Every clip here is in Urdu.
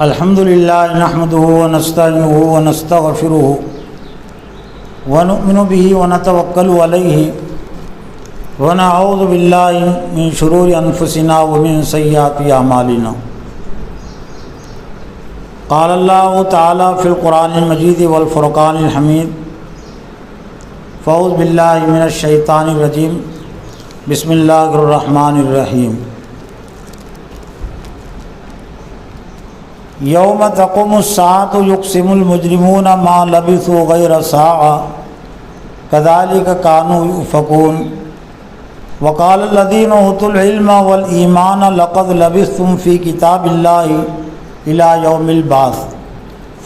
الحمد للہ نحمده ونستعینه ونستغفره ونؤمن به ونتوکل علیہ ونعوذ باللہ من شرور انفسنا ومن سیئات اعمالنا قال اللہ تعالی فی القرآن المجید والفرقان الحمید فاعوذ باللہ من الشیطان الرجیم بسم اللہ الرحمن الرحیم یوم تقوم الساعة یقسم المجرمون ما لبثوا غیر ساعة کذالک کانوا یؤفکون وقال الذین اوتوا العلم والایمان لقد لبثتم فی کتاب اللہ الى یوم البعث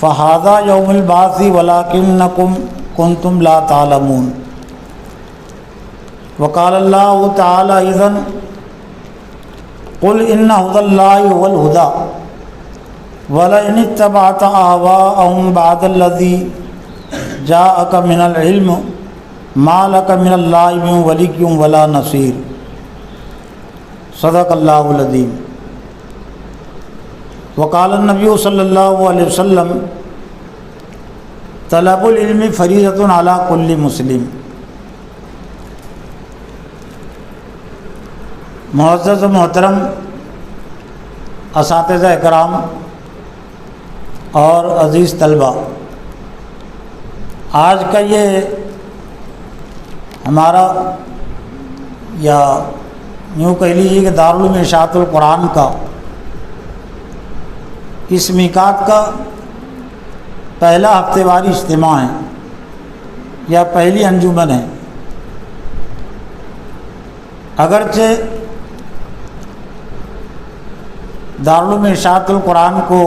فہذا یوم البعث ولکنکم کنتم لا تعلمون وقال اللہ تعالی اذن قل ان ھدی اللہ هو الھدی وَلَئِنِ اتَّبَعْتَ آبَاءَهُمْ بَعْدَ الَّذِي جَاءَكَ مِنَ الْعِلْمِ مَا لَكَ مِنَ اللَّهِ مِنْ وَلِيٍّ وَلَا نَصِيرٍ صدق اللہ العظیم وقال النبی صلی اللہ علیہ وسلم طلب العلم فریضۃ علی کل مسلم۔ معزز و محترم اساتذہ اکرام اور عزیز طلبہ، آج کا یہ ہمارا یا یوں کہہ لیجیے کہ دارالعلوم اشاعت القرآن کا اس میقات کا پہلا ہفتے واری اجتماع ہے یا پہلی انجمن ہے۔ اگرچہ دارالعلوم اشاعت القرآن کو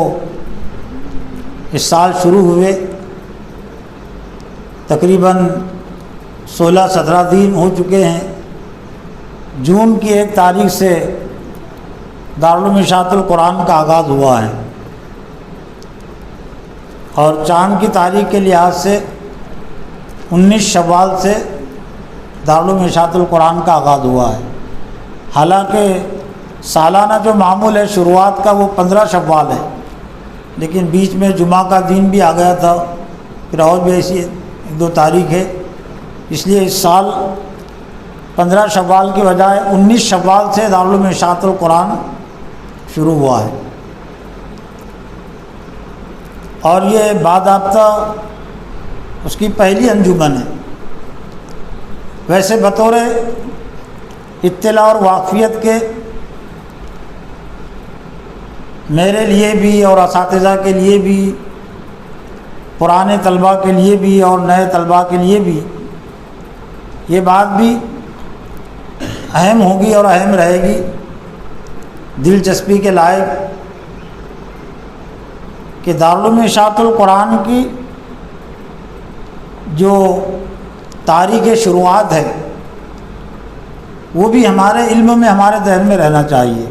اس سال شروع ہوئے تقریباً 16-17 دن ہو چکے ہیں۔ جون کی 1 تاریخ سے دارالعلوم اشاعت القرآن کا آغاز ہوا ہے اور چاند کی تاریخ کے لحاظ سے 19 شوال سے دارالعلوم اشاعت القرآن کا آغاز ہوا ہے۔ حالانکہ سالانہ جو معمول ہے شروعات کا وہ 15 شوال ہے، لیکن بیچ میں جمعہ کا دن بھی آ گیا تھا، پھر اور بھی ایسی 1-2 تاریخ ہے، اس لیے اس سال 15 شوال کی بجائے 19 شوال سے دارالعلوم اشاعت القرآن شروع ہوا ہے اور یہ باضابطہ اس کی پہلی انجمن ہے۔ ویسے بطور اطلاع اور واقفیت کے میرے لیے بھی اور اساتذہ کے لیے بھی، پرانے طلباء کے لیے بھی اور نئے طلباء کے لیے بھی یہ بات بھی اہم ہوگی اور اہم رہے گی، دلچسپی کے لائق، کہ دارالعلوم اشاعت القرآن کی جو تاریخ شروعات ہے وہ بھی ہمارے علم میں، ہمارے ذہن میں رہنا چاہیے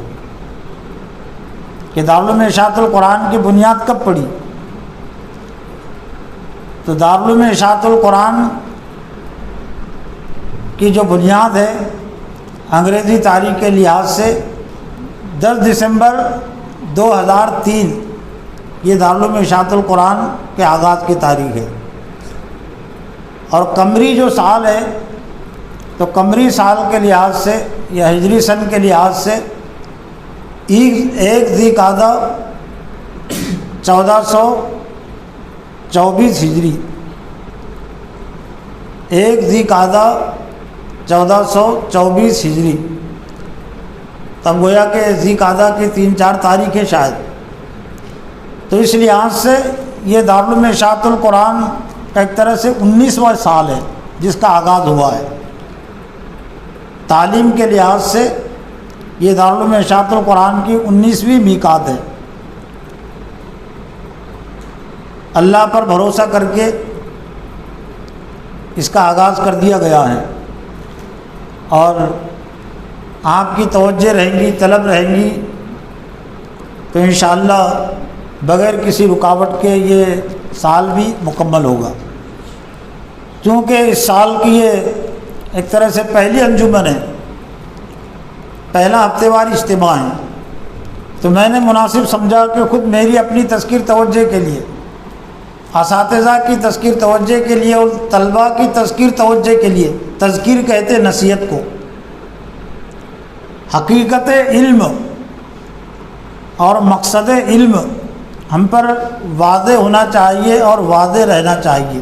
کہ دارالعلوم اشاعت القرآن کی بنیاد کب پڑی۔ تو دارالعلوم اشاعت القرآن کی جو بنیاد ہے انگریزی تاریخ کے لحاظ سے 10 دسمبر 2003 یہ دارالعلوم اشاعت القرآن کے آغاز کی تاریخ ہے، اور قمری جو سال ہے تو قمری سال کے لحاظ سے یا ہجری سن کے لحاظ سے 1 ذی قعدہ 1424 ہجری، 1 ذی قعدہ 1424 ہجری، تب گویا کہ ذی قعدہ کی 3-4 تاریخ ہے شاید۔ تو اس لحاظ سے یہ دارالعلوم اشاعت القرآن کا ایک طرح سے 19واں سال ہے جس کا آغاز ہوا ہے۔ تعلیم کے لحاظ سے یہ دارالعلوم اشاعت القرآن کی 19ویں میقات ہے۔ اللہ پر بھروسہ کر کے اس کا آغاز کر دیا گیا ہے، اور آپ کی توجہ رہیں گی، طلب رہیں گی تو انشاءاللہ بغیر کسی رکاوٹ کے یہ سال بھی مکمل ہوگا۔ چونکہ اس سال کی یہ ایک طرح سے پہلی انجمن ہے، پہلا ہفتے وار اجتماع ہے، تو میں نے مناسب سمجھا کہ خود میری اپنی تذکیر توجہ کے لیے، اساتذہ کی تذکیر توجہ کے لیے اور طلباء کی تذکیر توجہ کے لیے، تذکیر کہتے نصیحت کو، حقیقت علم اور مقصد علم ہم پر واضح ہونا چاہیے اور واضح رہنا چاہیے۔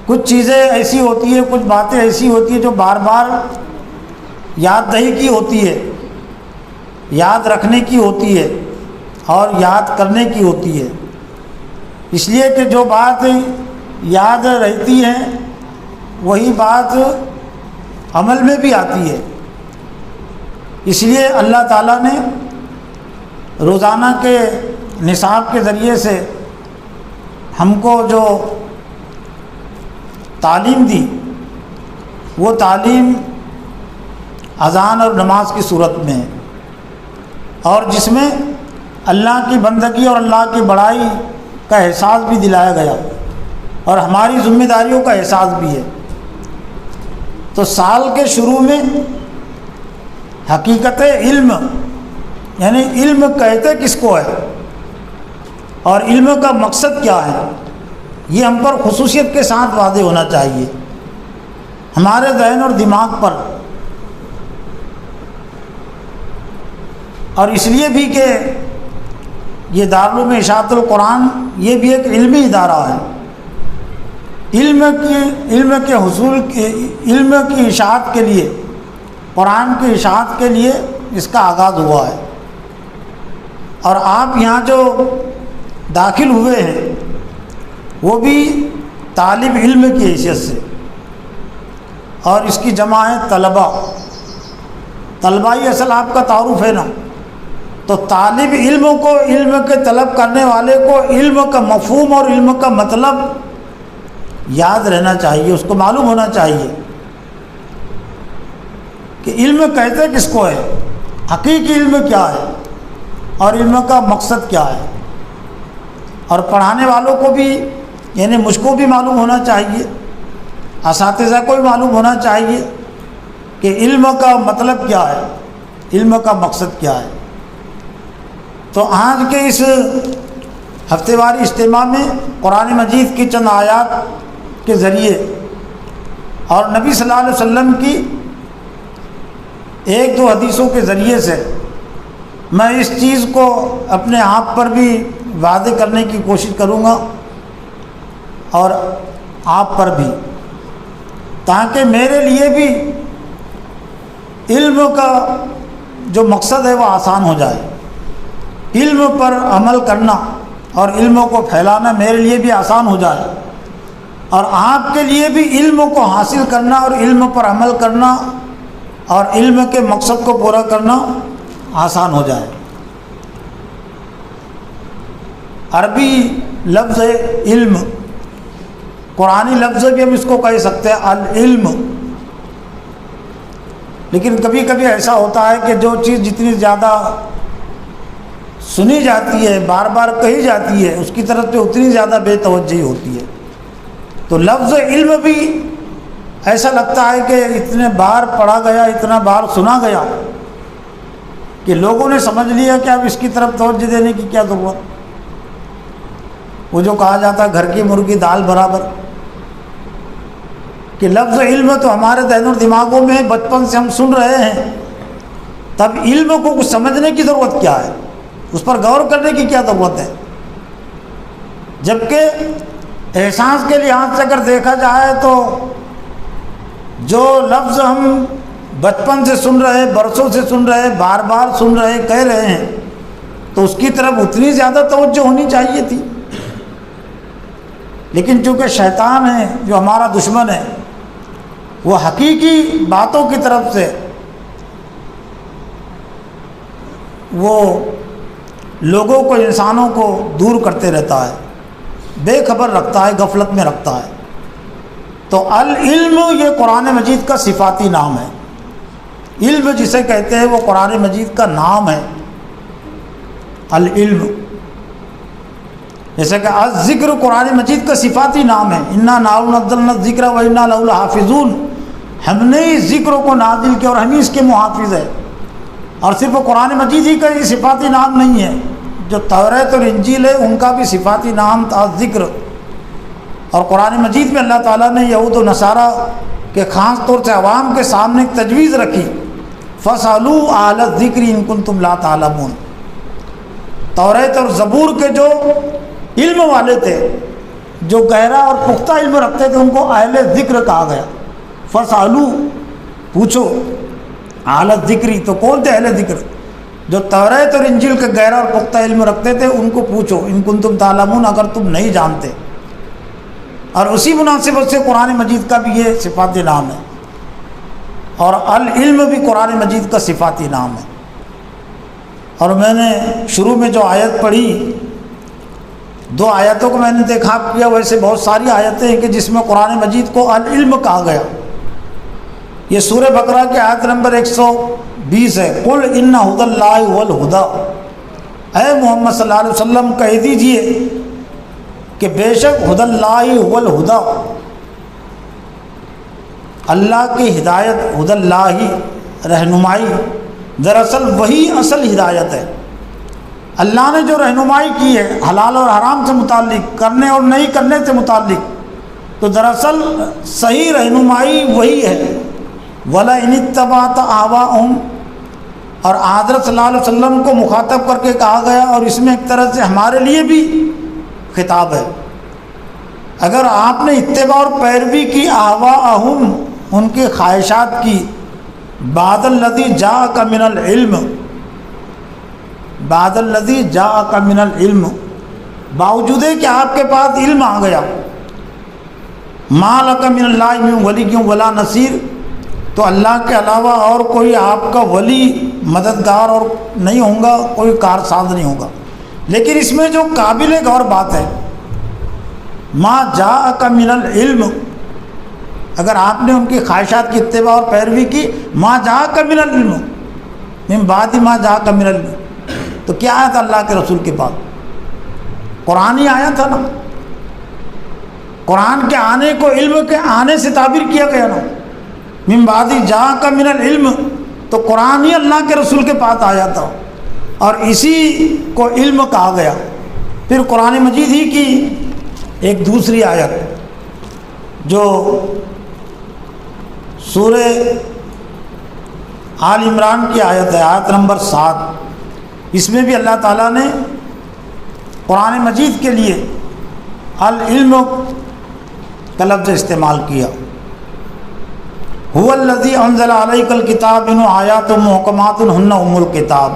کچھ چیزیں ایسی ہوتی ہیں، کچھ باتیں ایسی ہوتی ہیں جو بار بار یاد دہی کی ہوتی ہے، یاد رکھنے کی ہوتی ہے اور یاد کرنے کی ہوتی ہے، اس لیے کہ جو بات یاد رہتی ہے وہی بات عمل میں بھی آتی ہے۔ اس لیے اللہ تعالیٰ نے روزانہ کے نصاب کے ذریعے سے ہم کو جو تعلیم دی، وہ تعلیم اذان اور نماز کی صورت میں ہے، اور جس میں اللہ کی بندگی اور اللہ کی بڑائی کا احساس بھی دلایا گیا اور ہماری ذمہ داریوں کا احساس بھی ہے۔ تو سال کے شروع میں حقیقت علم، یعنی علم کہتے کس کو ہے اور علم کا مقصد کیا ہے، یہ ہم پر خصوصیت کے ساتھ واضح ہونا چاہیے، ہمارے ذہن اور دماغ پر۔ اور اس لیے بھی کہ یہ دارالعلوم اشاعت القرآن یہ بھی ایک علمی ادارہ ہے، علم کے حصول علم کی اشاعت کے لیے، قرآن کی اشاعت کے لیے اس کا آغاز ہوا ہے۔ اور آپ یہاں جو داخل ہوئے ہیں وہ بھی طالب علم کی حیثیت سے، اور اس کی جمع ہے طلبہ۔ طلبائی اصل آپ کا تعارف ہے نا، تو طالب علم کو، علم کے طلب کرنے والے کو علم کا مفہوم اور علم کا مطلب یاد رہنا چاہیے، اس کو معلوم ہونا چاہیے کہ علم کہتے کس کو ہے، حقیقی علم کیا ہے اور علم کا مقصد کیا ہے۔ اور پڑھانے والوں کو بھی، یعنی مجھ کو بھی معلوم ہونا چاہیے، اساتذہ کو بھی معلوم ہونا چاہیے کہ علم کا مطلب کیا ہے، علم کا مقصد کیا ہے۔ تو آج کے اس ہفتے واری اجتماع میں قرآن مجید کی چند آیات کے ذریعے اور نبی صلی اللہ علیہ وسلم کی ایک دو حدیثوں کے ذریعے سے میں اس چیز کو اپنے آپ پر بھی واضح کرنے کی کوشش کروں گا اور آپ پر بھی، تاکہ میرے لیے بھی علم کا جو مقصد ہے وہ آسان ہو جائے، علم پر عمل کرنا اور علم کو پھیلانا میرے لیے بھی آسان ہو جائے، اور آپ کے لیے بھی علم کو حاصل کرنا اور علم پر عمل کرنا اور علم کے مقصد کو پورا کرنا آسان ہو جائے۔ عربی لفظ ہے علم، قرآنی لفظ بھی ہم اس کو کہہ سکتے ہیں العلم، لیکن کبھی کبھی ایسا ہوتا ہے کہ جو چیز جتنی زیادہ سنی جاتی ہے، بار بار کہی جاتی ہے، اس کی طرف سے اتنی زیادہ بے توجہی ہوتی ہے۔ تو لفظ علم بھی ایسا لگتا ہے کہ اتنے بار پڑھا گیا، اتنا بار سنا گیا کہ لوگوں نے سمجھ لیا کہ اب اس کی طرف توجہ دینے کی کیا ضرورت۔ وہ جو کہا جاتا ہے گھر کی مرغی دال برابر، کہ لفظ علم تو ہمارے ذہن و دماغوں میں بچپن سے ہم سن رہے ہیں، تب علم کو کچھ سمجھنے کی ضرورت کیا ہے، اس پر غور کرنے کی کیا ضرورت ہے۔ جبکہ احساس کے لحاظ سے اگر دیکھا جائے تو جو لفظ ہم بچپن سے سن رہے، برسوں سے سن رہے، بار بار سن رہے، کہہ رہے ہیں، تو اس کی طرف اتنی زیادہ توجہ ہونی چاہیے تھی، لیکن چونکہ شیطان ہے جو ہمارا دشمن ہے، وہ حقیقی باتوں کی طرف سے وہ لوگوں کو، انسانوں کو دور کرتے رہتا ہے، بے خبر رکھتا ہے، غفلت میں رکھتا ہے۔ تو العلم یہ قرآن مجید کا صفاتی نام ہے، علم جسے کہتے ہیں وہ قرآن مجید کا نام ہے العلم۔ جیسے کہ الذکر قرآن مجید کا صفاتی نام ہے، انا نحن نزلنا الذکر و انا لہ لحافظون، ہم نے اس ذکر کو نازل کیا اور ہم ہی اس کے محافظ ہیں۔ اور صرف قرآن مجید ہی کا یہ صفاتی نام نہیں ہے، جو توریت اور انجیل ہے ان کا بھی صفاتی نام تھا ذکر. اور قرآن مجید میں اللہ تعالیٰ نے یہود و نصارہ کے خاص طور سے عوام کے سامنے ایک تجویز رکھی، فَاسْأَلُوا أَهْلَ الذِّكْرِ إِن كُنتُمْ لَا تَعْلَمُونَ. توریت اور زبور کے جو علم والے تھے، جو گہرا اور پختہ علم رکھتے تھے، ان کو اہل ذکر کہا گیا. فَاسْأَلُوا، پوچھو، اہل الذِّكْرِ، تو کون تھے اہل ذکر؟ جو توریت اور انجیل کا گہرا اور پختہ علم رکھتے تھے، ان کو پوچھو، ان کنتم تعلمون، اگر تم نہیں جانتے. اور اسی مناسبت سے قرآن مجید کا بھی یہ صفاتی نام ہے، اور العلم بھی قرآن مجید کا صفاتی نام ہے. اور میں نے شروع میں جو آیت پڑھی، 2 آیتوں کو میں نے دیکھا کیا، ویسے بہت ساری آیتیں ہیں کہ جس میں قرآن مجید کو العلم کہا گیا. یہ سورہ بقرہ کی آیت نمبر 120 ہے. قل ان ھدی اللہ ھو الھدی، اے محمد صلی اللہ علیہ وسلم کہہ دیجئے کہ بے شک ھدی اللہ ھو الھدی، اللہ کی ہدایت، ھدی اللہ رہنمائی، دراصل وہی اصل ہدایت ہے. اللہ نے جو رہنمائی کی ہے حلال اور حرام سے متعلق، کرنے اور نہیں کرنے سے متعلق، تو دراصل صحیح رہنمائی وہی ہے. وَلَئِنِ اتَّبَعْتَ أَهْوَاءَهُمْ، اور حضرت صلی اللہ علیہ وسلم کو مخاطب کر کے کہا گیا، اور اس میں ایک طرح سے ہمارے لیے بھی خطاب ہے. اگر آپ نے اتباع اور پیروی کی أَهْوَاءَهُمْ، ان کے خواہشات کی، بعد الذی جاءک من العلم، بعد الذی جاءک من العلم، باوجود ہے کہ آپ کے پاس علم آ گیا، ما لک من اللہ من ولی ولا نصیر، تو اللہ کے علاوہ اور کوئی آپ کا ولی، مددگار اور نہیں ہوگا، کوئی کارساز نہیں ہوگا. لیکن اس میں جو قابل غور بات ہے، ما جاءک من العلم، اگر آپ نے ان کی خواہشات کی اتباع اور پیروی کی، ما جاءک من العلم من بعد ما جاءک من العلم، تو کیا آیا تھا اللہ کے رسول کے پاس؟ قرآن ہی آیا تھا نا. قرآن کے آنے کو علم کے آنے سے تعبیر کیا گیا نا. من بعد جاءک من العلم، تو قرآن ہی اللہ کے رسول کے پاس آیا تھا، اور اسی کو علم کہا گیا. پھر قرآن مجید ہی کی ایک دوسری آیت جو سورہ آل عمران کی آیت ہے، آیت نمبر 7، اس میں بھی اللہ تعالیٰ نے قرآن مجید کے لیے العلم کا لفظ استعمال کیا. هو الذی انزل علیک الکتاب منہ آیات محکمات ہن ام الکتاب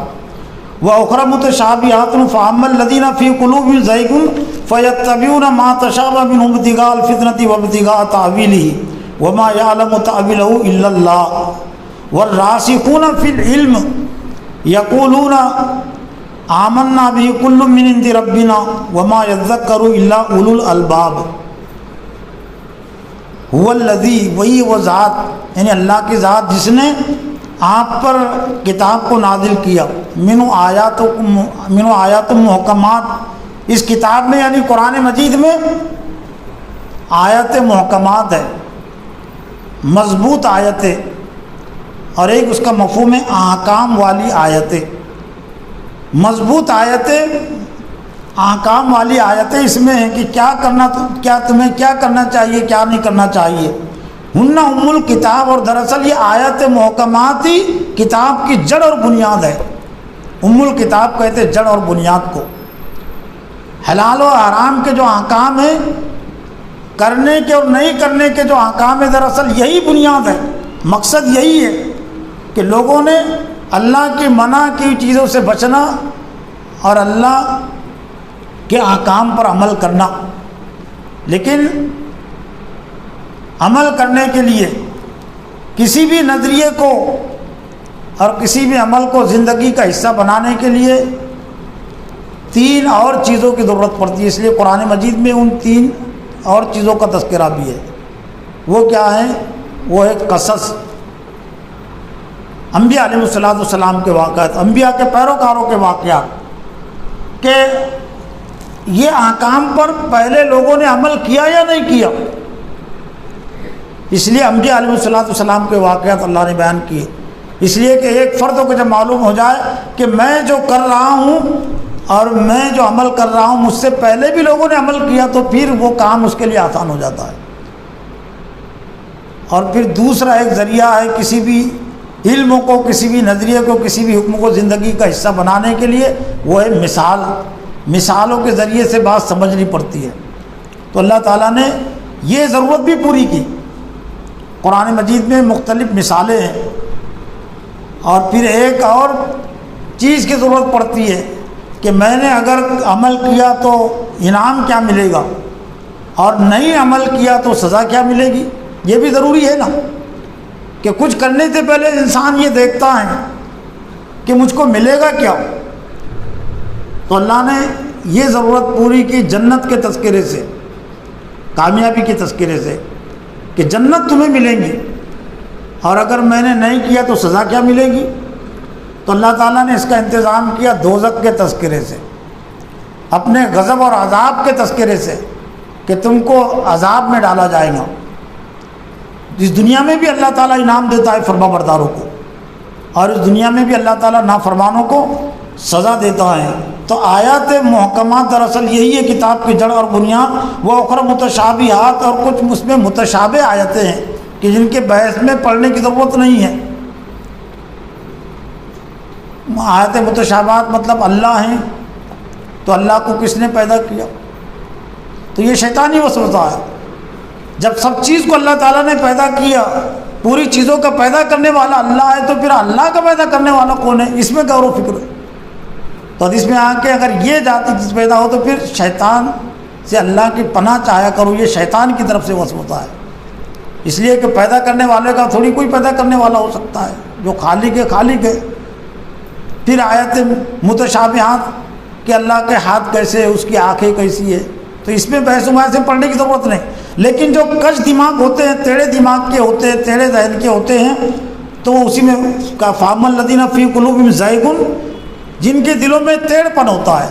واخر متشابہات فاما الذین فی قلوبہم زیغ فیتبعون ما تشابہ منہ ابتغاء الفتنۃ وابتغاء تأویلہ وما یعلم تأویلہ الا اللہ والراسخون فی العلم یقولون آمنا بہ کل من عند ربنا وما یذکر الا اولو الالباب. هو الذی، وہی وہ ذات، یعنی اللہ کی ذات جس نے آپ پر کتاب کو نازل کیا، منو آیات محکمات، اس کتاب میں یعنی قرآن مجید میں آیات محکمات ہے، مضبوط آیتیں، اور ایک اس کا مفہوم ہے احکام والی آیتیں. مضبوط آیتیں، احکام والی آیتیں اس میں ہیں کہ کیا تمہیں کیا کرنا چاہیے، کیا نہیں کرنا چاہیے. ہن ام الکتاب، اور دراصل یہ آیت محکمات ہی کتاب کی جڑ اور بنیاد ہے. ام الکتاب کہتے جڑ اور بنیاد کو. حلال و حرام کے جو احکام ہیں، کرنے کے اور نہیں کرنے کے جو احکام ہیں، دراصل یہی بنیاد ہے. مقصد یہی ہے کہ لوگوں نے اللہ کی منع کی چیزوں سے بچنا اور اللہ کے احکام پر عمل کرنا. لیکن عمل کرنے کے لیے کسی بھی نظریے کو اور کسی بھی عمل کو زندگی کا حصہ بنانے کے لیے 3 اور چیزوں کی ضرورت پڑتی ہے. اس لیے قرآن مجید میں ان 3 اور چیزوں کا تذکرہ بھی ہے. وہ کیا ہیں؟ وہ ہے قصص، انبیاء علیہ السلام کے واقعات، انبیاء کے پیروکاروں کے واقعات، کہ یہ احکام پر پہلے لوگوں نے عمل کیا یا نہیں کیا. اس لیے انبیاء علیہ السلام کے واقعات اللہ نے بیان کیے. اس لیے کہ ایک فرد کو جب معلوم ہو جائے کہ میں جو کر رہا ہوں اور میں جو عمل کر رہا ہوں مجھ سے پہلے بھی لوگوں نے عمل کیا، تو پھر وہ کام اس کے لیے آسان ہو جاتا ہے۔ اور پھر دوسرا ایک ذریعہ ہے کسی بھی علم کو، کسی بھی نظریے کو، کسی بھی حکم کو زندگی کا حصہ بنانے کے لیے، وہ ہے مثالوں کے ذریعے سے بات سمجھنی پڑتی ہے۔ تو اللہ تعالیٰ نے یہ ضرورت بھی پوری کی۔ قرآن مجید میں مختلف مثالیں ہیں، اور پھر ایک اور چیز کی ضرورت پڑتی ہے کہ میں نے اگر عمل کیا تو انعام کیا ملے گا، اور نہیں عمل کیا تو سزا کیا ملے گی۔ یہ بھی ضروری ہے نا کہ کچھ کرنے سے پہلے انسان یہ دیکھتا ہے کہ مجھ کو ملے گا کیا۔ تو اللہ نے یہ ضرورت پوری کی جنت کے تذکرے سے، کامیابی کے تذکرے سے، کہ جنت تمہیں ملیں گی، اور اگر میں نے نہیں کیا تو سزا کیا ملے گی۔ تو اللہ تعالیٰ نے اس کا انتظام کیا دوزخ کے تذکرے سے، اپنے غضب اور عذاب کے تذکرے سے، کہ تم کو عذاب میں ڈالا جائے گا۔ اس دنیا میں بھی اللہ تعالیٰ انعام دیتا ہے فرما برداروں کو، اور اس دنیا میں بھی اللہ تعالیٰ نافرمانوں کو سزا دیتا ہے۔ تو آیات محکمات دراصل یہی ہے کتاب کی جڑ اور بنیاد، وہ اخر متشابہات، اور کچھ اس میں متشابہ آیتیں ہیں کہ جن کے بحث میں پڑھنے کی ضرورت نہیں ہے۔ آیت متشابہات مطلب اللہ ہیں، تو اللہ کو کس نے پیدا کیا؟ تو یہ شیطانی وسوسہ ہے۔ جب سب چیز کو اللہ تعالیٰ نے پیدا کیا، پوری چیزوں کا پیدا کرنے والا اللہ ہے، تو پھر اللہ کا پیدا کرنے والا کون ہے؟ اس میں غور و فکر ہے۔ تو حدیث میں آ کے اگر یہ ذاتی چیز پیدا ہو تو پھر شیطان سے اللہ کی پناہ چاہیا کرو، یہ شیطان کی طرف سے وسوسہ ہے۔ اس لیے کہ پیدا کرنے والے کا تھوڑی کوئی پیدا کرنے والا ہو سکتا ہے، جو خالق ہے خالق ہے۔ پھر آیت متشابہات کہ اللہ کے ہاتھ کیسے ہے، اس کی آنکھیں کیسی ہے، تو اس میں بحث و مباحث پڑھنے کی ضرورت نہیں۔ لیکن جو کج دماغ ہوتے ہیں، ٹیڑھے دماغ کے ہوتے ہیں، ٹیڑھے ذہن کے ہوتے ہیں، تو وہ اسی میں کا فَأَمَّا الَّذِينَ فِي قُلُوبِهِمْ زَيْغٌ، جن کے دلوں میں ٹیڑھ پن ہوتا ہے،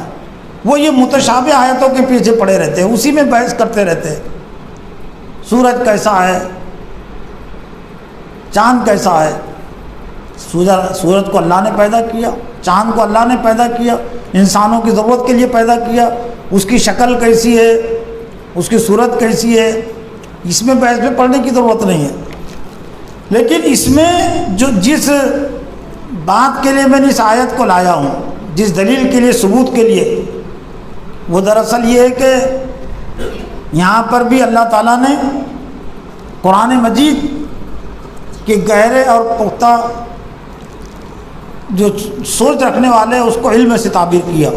وہ یہ متشابہ آیتوں کے پیچھے پڑے رہتے ہیں، اسی میں بحث کرتے رہتے ہیں۔ سورج کیسا ہے، چاند کیسا ہے؟ سورج کو اللہ نے پیدا کیا، چاند کو اللہ نے پیدا کیا، انسانوں کی ضرورت کے لیے پیدا کیا، اس کی شکل کیسی ہے، اس کی صورت کیسی ہے، اس میں بحث میں پڑھنے کی ضرورت نہیں ہے۔ لیکن اس میں جو جس بات کے لیے میں نے اس آیت کو لایا ہوں، جس دلیل کے لیے، ثبوت کے لیے، وہ دراصل یہ ہے کہ یہاں پر بھی اللہ تعالیٰ نے قرآن مجید کے گہرے اور پختہ جو سوچ رکھنے والے ہیں اس کو علم سے تعبیر کیا۔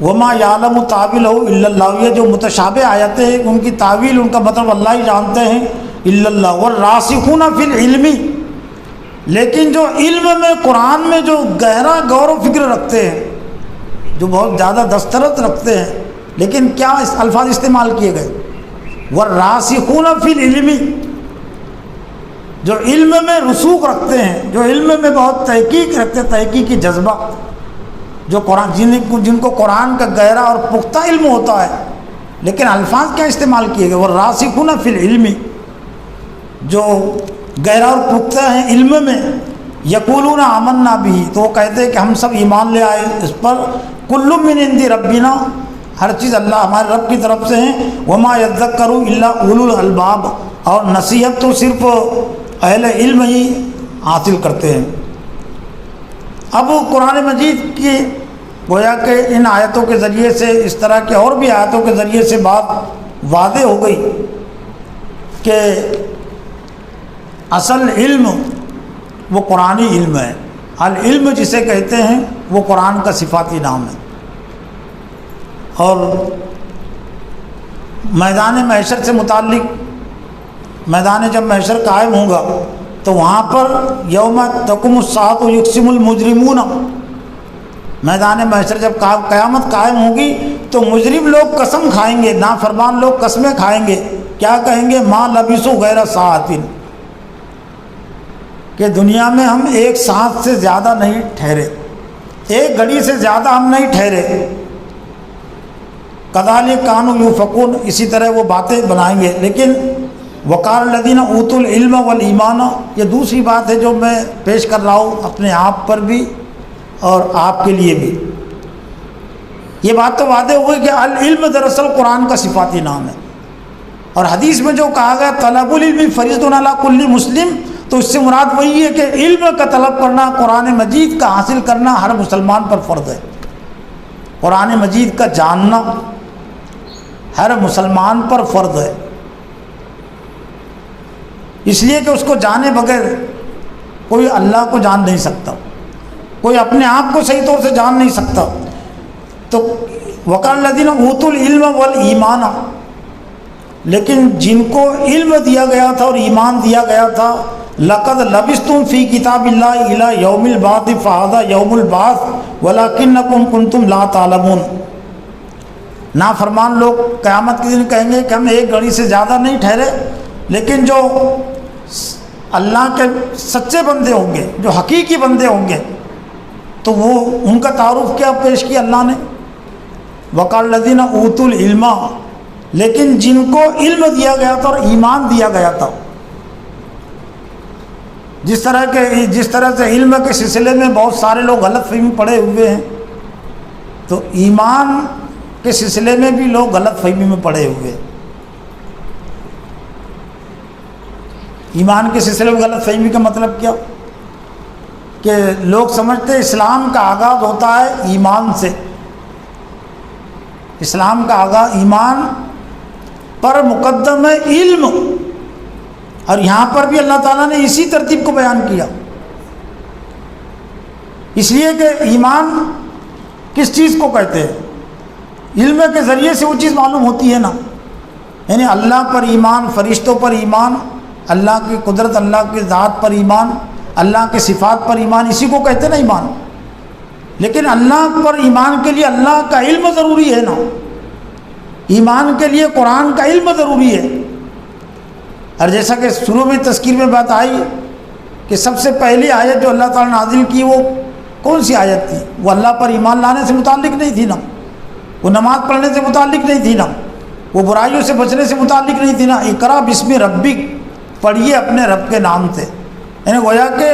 وَمَا يَعْلَمُ تَعْوِيلَهُ إِلَّا اللَّهُ، یہ جو متشابہ آیتیں ہیں ان کی تعویل، ان کا مطلب اللہ ہی جانتے ہیں۔ إِلَّا اللَّهُ وَالرَّاسِخُونَ فِي الْعِلْمِ، لیکن جو علم میں، قرآن میں جو گہرا غور و فکر رکھتے ہیں، جو بہت زیادہ دسترس رکھتے ہیں، لیکن کیا اس الفاظ استعمال کیے گئے؟ وَالرَّاسِخُونَ فِي الْعِلْمِ، جو علم میں رسوخ رکھتے ہیں، جو علم میں بہت تحقیق رکھتے ہیں، تحقیقی جذبہ، جو قرآن جن کو قرآن کا گہرا اور پختہ علم ہوتا ہے، لیکن الفاظ کیا استعمال کیے گئے؟ وَالرَّاسِخُونَ فِي الْعِلْمِ، جو گہرا اور پختہ ہیں علم میں، یقولون آمنا بھی، تو وہ کہتے ہیں کہ ہم سب ایمان لے آئے اس پر، کل من عند ربنا، ہر چیز اللہ ہمارے رب کی طرف سے ہیں، وما یذکر الا اولو الالباب، اور نصیحت تو صرف اہل علم ہی حاصل کرتے ہیں۔ اب قرآن مجید کی گویا کہ ان آیتوں کے ذریعے سے، اس طرح کے اور بھی آیتوں کے ذریعے سے بات واضح ہو گئی کہ اصل علم وہ قرآنی علم ہے۔ العلم جسے کہتے ہیں وہ قرآن کا صفاتی نام ہے، اور میدان محشر سے متعلق، میدان جب محشر قائم ہوگا تو وہاں پر یوم تقوم الساعۃ یقسم المجرمون، میدان محشر جب قیامت قائم ہوگی تو مجرم لوگ قسم کھائیں گے، نافرمان لوگ قسمیں کھائیں گے، کیا کہیں گے؟ ما لبثوا غیر ساعۃ، کہ دنیا میں ہم ایک ساعت سے زیادہ نہیں ٹھہرے، ایک گھڑی سے زیادہ ہم نہیں ٹھہرے۔ کذالک کانوا یؤفکون، اسی طرح وہ باتیں بنائیں گے۔ لیکن وقال الذین اوتوا العلم والایمان، یہ دوسری بات ہے جو میں پیش کر رہا ہوں اپنے آپ پر بھی اور آپ کے لیے بھی۔ یہ بات تو واضح ہوئی کہ العلم دراصل قرآن کا صفاتی نام ہے، اور حدیث میں جو کہا گیا طلب العلم فریضۃ علی کل مسلم، تو اس سے مراد وہی ہے کہ علم کا طلب کرنا، قرآن مجید کا حاصل کرنا ہر مسلمان پر فرض ہے۔ قرآن مجید کا جاننا ہر مسلمان پر فرض ہے، اس لیے کہ اس کو جانے بغیر کوئی اللہ کو جان نہیں سکتا، کوئی اپنے آپ کو صحیح طور سے جان نہیں سکتا۔ تو وقال الذین اوتوا العلم والایمان، لیکن جن کو علم دیا گیا تھا اور ایمان دیا گیا تھا، لقد لبثتم فی کتاب اللہ الی یوم البعث فہذا یوم البعث ولکنکم کنتم لا تعلمون۔ نافرمان لوگ قیامت کے دن کہیں گے کہ ہم ایک گھڑی سے زیادہ نہیں ٹھہرے، لیکن جو اللہ کے سچے بندے ہوں گے، جو حقیقی بندے ہوں گے، تو وہ ان کا تعارف کیا پیش کیا اللہ نے؟ وقال الذین اوتوا العلم، لیکن جن کو علم دیا گیا تھا اور ایمان دیا گیا تھا، جس طرح سے علم کے سلسلے میں بہت سارے لوگ غلط فہمی پڑے ہوئے ہیں، تو ایمان کے سلسلے میں بھی لوگ غلط فہمی میں پڑے ہوئے ہیں۔ ایمان کے سلسلے میں غلط فہمی کا مطلب کیا؟ کہ لوگ سمجھتے اسلام کا آغاز ہوتا ہے ایمان سے، اسلام کا آغاز ایمان پر مقدم ہے علم، اور یہاں پر بھی اللہ تعالیٰ نے اسی ترتیب کو بیان کیا، اس لیے کہ ایمان کس چیز کو کہتے ہیں؟ علم کے ذریعے سے وہ چیز معلوم ہوتی ہے نا، یعنی اللہ پر ایمان، فرشتوں پر ایمان، اللہ کی قدرت، اللہ کی ذات پر ایمان، اللہ کے صفات پر ایمان، اسی کو کہتے ہیں نا ایمان۔ لیکن اللہ پر ایمان کے لیے اللہ کا علم ضروری ہے نا، ایمان کے لیے قرآن کا علم ضروری ہے۔ اور جیسا کہ شروع میں تذکیر میں بات آئی کہ سب سے پہلی آیت جو اللہ تعالیٰ نے نازل کی وہ کون سی آیت تھی؟ وہ اللہ پر ایمان لانے سے متعلق نہیں تھی نا، وہ نماز پڑھنے سے متعلق نہیں تھی نا، وہ برائیوں سے بچنے سے متعلق نہیں تھی نا۔ اقرا بسم ربک، پڑھیے اپنے رب کے نام سے، یعنی گویا کہ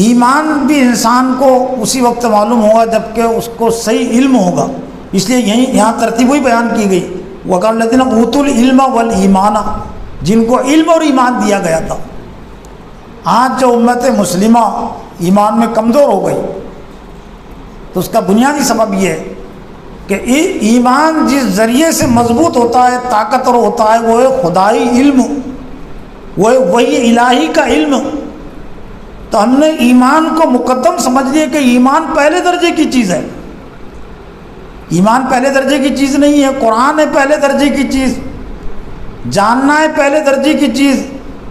ایمان بھی انسان کو اسی وقت معلوم ہوگا جب کہ اس کو صحیح علم ہوگا، اس لیے یہاں ترتیب وہی بیان کی گئی، وقال الذین اوتوا العلم والایمان، جن کو علم اور ایمان دیا گیا تھا۔ آج جو امت مسلمہ ایمان میں کمزور ہو گئی، تو اس کا بنیادی سبب یہ ہے کہ ایمان جس ذریعے سے مضبوط ہوتا ہے، طاقتور ہوتا ہے، وہ ہے خدائی علم، وہ ہے وحی الہی کا علم۔ تو ہم نے ایمان کو مقدم سمجھ لیا کہ ایمان پہلے درجے کی چیز ہے، ایمان پہلے درجے کی چیز نہیں ہے، قرآن ہے پہلے درجے کی چیز، جاننا ہے پہلے درجے کی چیز۔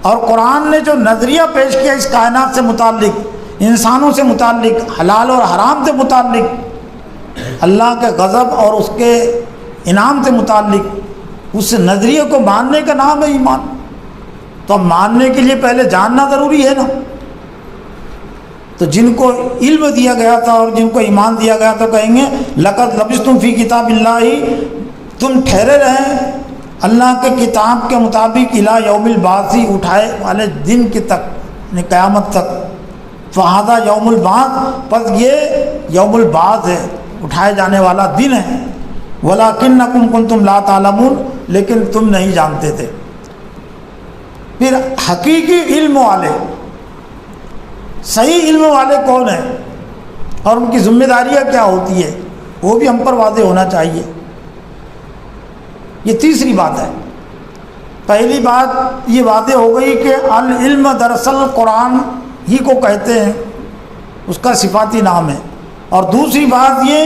اور قرآن نے جو نظریہ پیش کیا اس کائنات سے متعلق، انسانوں سے متعلق، حلال اور حرام سے متعلق، اللہ کے غضب اور اس کے انعام سے متعلق، اس نظریے کو ماننے کا نام ہے ایمان۔ تو اب ماننے کے لیے پہلے جاننا ضروری ہے نا۔ تو جن کو علم دیا گیا تھا اور جن کو ایمان دیا گیا تھا، کہیں گے لقد لبثتم فی کتاب اللہ، تم ٹھہرے رہیں اللہ کے کتاب کے مطابق الی یوم البعث، اٹھائے والے دن کے تک، یعنی قیامت تک۔ فہذا یوم البعث، پس یہ یوم البعث ہے، اٹھائے جانے والا دن ہے۔ ولکنکم کنتم لا تعلمون، لیکن تم نہیں جانتے تھے۔ پھر حقیقی علم والے، صحیح علم والے کون ہیں اور ان کی ذمہ داریاں کیا ہوتی ہے، وہ بھی ہم پر واضح ہونا چاہیے۔ یہ تیسری بات ہے۔ پہلی بات یہ واضح ہو گئی کہ العلم دراصل قرآن ہی کو کہتے ہیں، اس کا صفاتی نام ہے۔ اور دوسری بات یہ